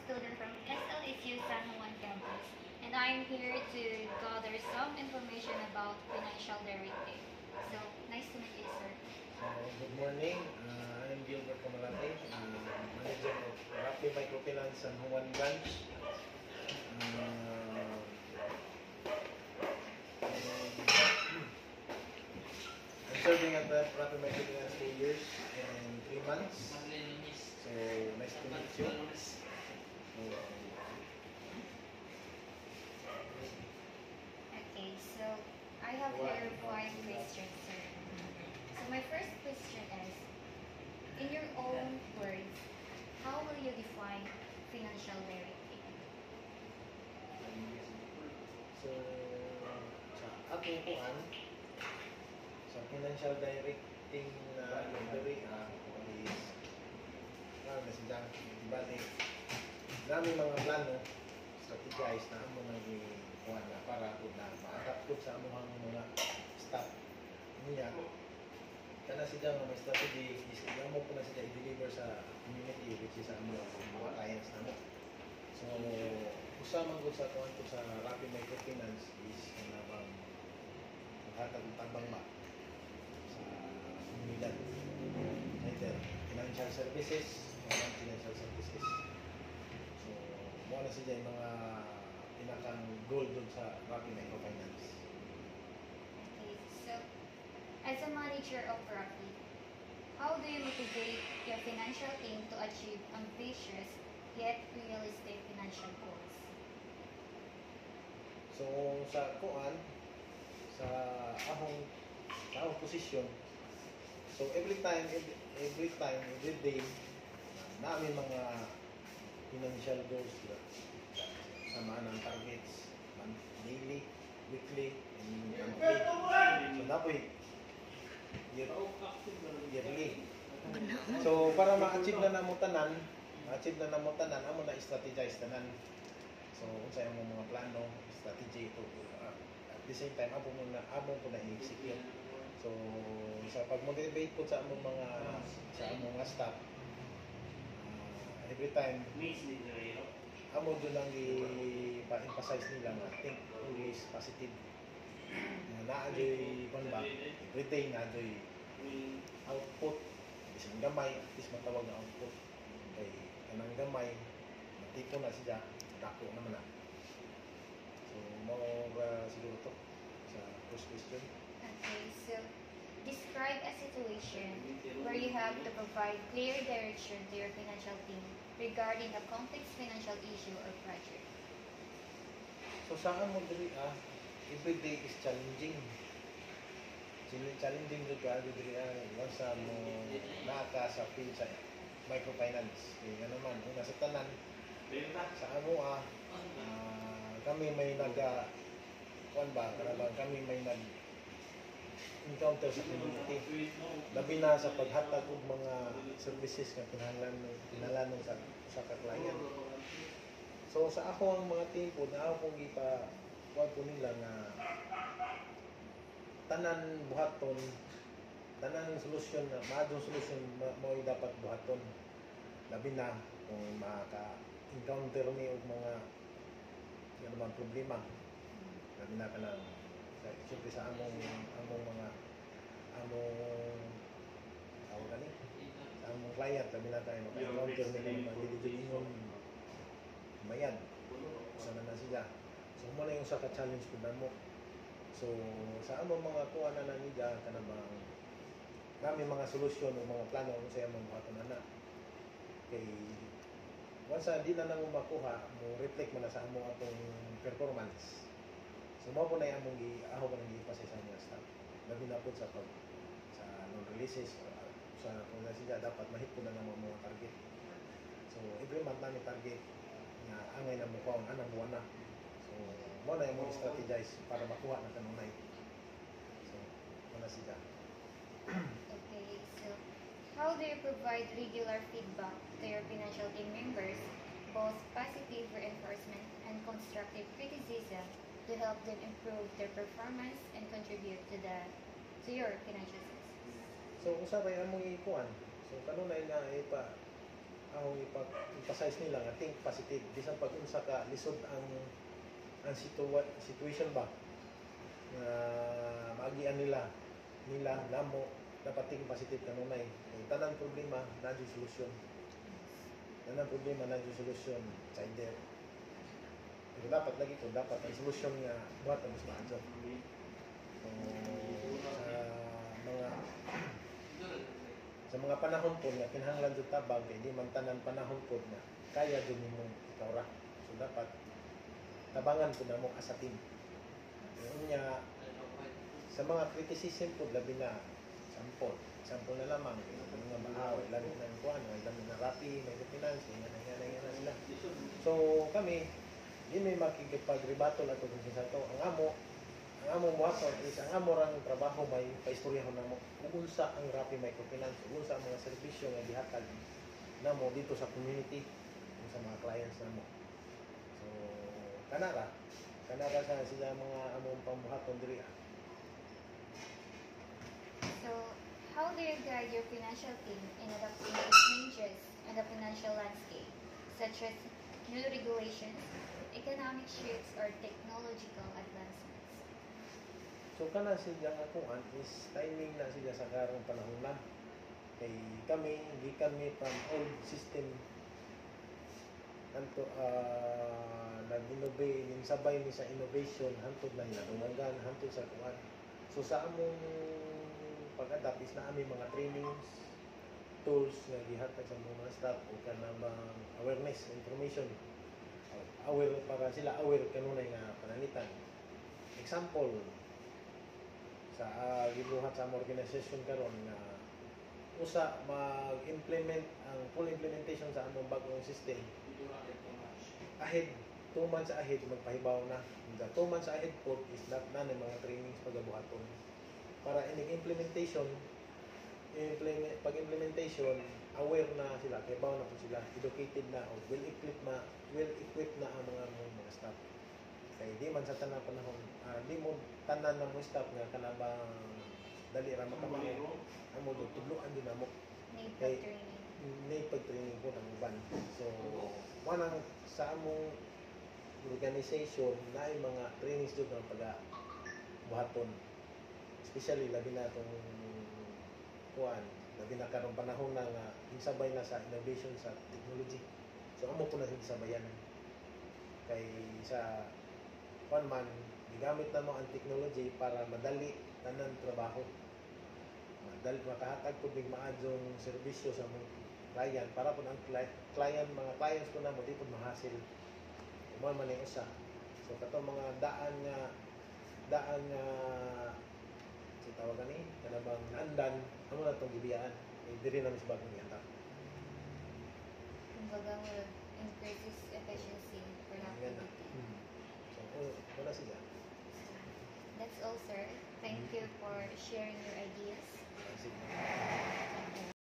student from SLSU San Juan campus, and I'm here to gather some information about financial literacy. So, nice to meet you, sir. Good morning. I'm Gilbert Camarate, manager of Rappi Microfinance San Juan branch. I'm serving at the Rappi Microfinance 2 years and 3 months. So, nice to meet you. Okay, so I have here 5 questions, sir. So my first question is, in your own words, how will you define financial literacy? So, sa aking kuhan, sa financial directing na library is na siya, bali, dami mga plano, strategize na amo nang ikuha na para po na ma-adapt po sa among mga staff niya. Kana siya nga may strategy, is amo po na siya i-deliver sa community, which is sa among mga clients na mo. So, usama ko sa kuhan ko sa Rappi Microfinance is kanabang maghatag ng tambang ba sa komunidad. Either financial services, financial services. So, mo na siya yung mga pinakang goal doon sa Rappi Microfinance. Okay, so as a manager of Rappi, how do you motivate your financial team to achieve ambitious yet realistic financial goals? So, sa kuan, sa ahong posisyon, so every day, namin mga financial goals samaan ng targets, daily, weekly, and monthly. So, napoy, yearly. So, para ma-achieve na namo tanan, amo na strategize tanan. So, unsa yung mga plano, strategy ito. At the same time, amo po na i-execute. So, sa pag-motivate po sa among mga staff, every time, amo doon lang i-emphasize nila na think always positive. Na-adoy ba, everyday na-adoy output. Isang gamay, at least matawag na output. Kay kanang gamay, matiko na siya, dako naman na. So, siguro to sa first question. Okay, so describe a situation where you have to provide clear direction to your financial team regarding a complex financial issue or project. So, saan mo diri every day is challenging. Challenging diri once mo naka sa field sa microfinance. Kaya naman, kung nasa tanan, sa amo kami may kami may encounter sa community. Labi na sa paghatag og mga services nga kinahanglan sa ka-client. So sa ako ang mga team po na ako wag ko nila nga tanan buhaton, tanan solusyon na maadong solusyon mo dapat buhaton. Labi na kung maka-encounter ni og mga naman problema. Labi na ka lang siyempre sa among client, labi na tayo maka-encounter nila mga diligilingon mayad. Sana na sila. So, muna yung sa ka-challenge ko na mo. So, sa among mga kuha na naniga, kanabang kami mga solusyon o mga plano kung sa'yo mga buhaton na. Kay, once di na nang makuha, mo reflect mo na sa among atong performance. So, mo po na yung among aho ka nang ipasay sa mga staff. Labi na po sa non-releases, sa kung na sila dapat mahit po na ng mga target. So, every month namin target na angay na mukha ang anang buwan na. So, mo na yung strategize para makuha na kanunay. So, mo na sila. Okay, so how do you provide regular feedback to your financial team members, both positive reinforcement and constructive criticism, to help them improve their performance and contribute to your financial success? So, usa kay among ikuan. So, kanunay na akong emphasize nila nga think positive. Bisan pag unsa ka lisod ang situation ba nga maagian nila namo dapat think positive kanunay. Kay tanang problema na solusyon. Tanang problema na solusyon sa there. Pero dapat lagi ko dapat ang solusyon nga buhat ang mas maadyo. So, sa mga panahon po nga kinahanglan jud tabang kay di man tanan panahon po nga kaya jud nimo ikawra. So dapat tabangan ko namo as a team. Unya sa mga criticism po labi na sample na lamang kung nga maaw labi na kuan labi na rapi may finance nga na sila. So kami di may makikipagrebatol ato kung sa to ang amo buhaton is ang amo rang trabaho may paistoryahon namo kung unsa ang Rappi Microfinance kung unsa ang mga serbisyo nga gihatag namo dito sa community kung sa mga clients namo. So kanara sa sila mga among pambuhaton diri. So, how do you guide your financial team in adapting to changes in the financial landscape, such as new regulations, economic shifts, or technological advancements? So kana sila nga kuan is timing na sila sa karong panahon na. Kay kami gikan mi from old system anto nag-innovate ning sabay ni sa innovation hantod na hinadungan hantod sa kuan. So sa among pag-adapt is na aming mga trainings tools nga gihatag sa mga staff o kanang awareness information aware para sila aware kanunay nga pananitan. Example sa gibuhat sa among organisasyon karon nga usa mag-implement ang full implementation sa among bagong system ahead 2 months ahead magpahibaw na. The 2 months ahead po is na mga trainings pagabuhaton para ining pag-implementation aware na sila kay bawo na po sila educated na o well equipped na ang mga staff. Kay di man sa tanang panahon di mo tanan na mo staff nga kanabang dali ra makamayo amo tutuluan din namo kay pag-training po ng uban. So manang sa among organization na mga trainings jud ng pag-buhaton especially labi na itong kuan labi na karong panahon na nga sabay na sa innovation sa technology. So amo po na sabayan kay sa one man gigamit na mo ang technology para madali tanan trabaho madali makahatag po big maadyong serbisyo sa mga client para po ang mga clients ko na mo di po mahasil mo man yung usa. So kato mga daan nga si tawagan ni kanabang naandan amo na tong gibiyaan diri na mis bagong yata. Kumbaga mo increases efficiency, productivity. So wala siya. That's all, sir. Thank you for sharing your ideas. Sige. Thank you.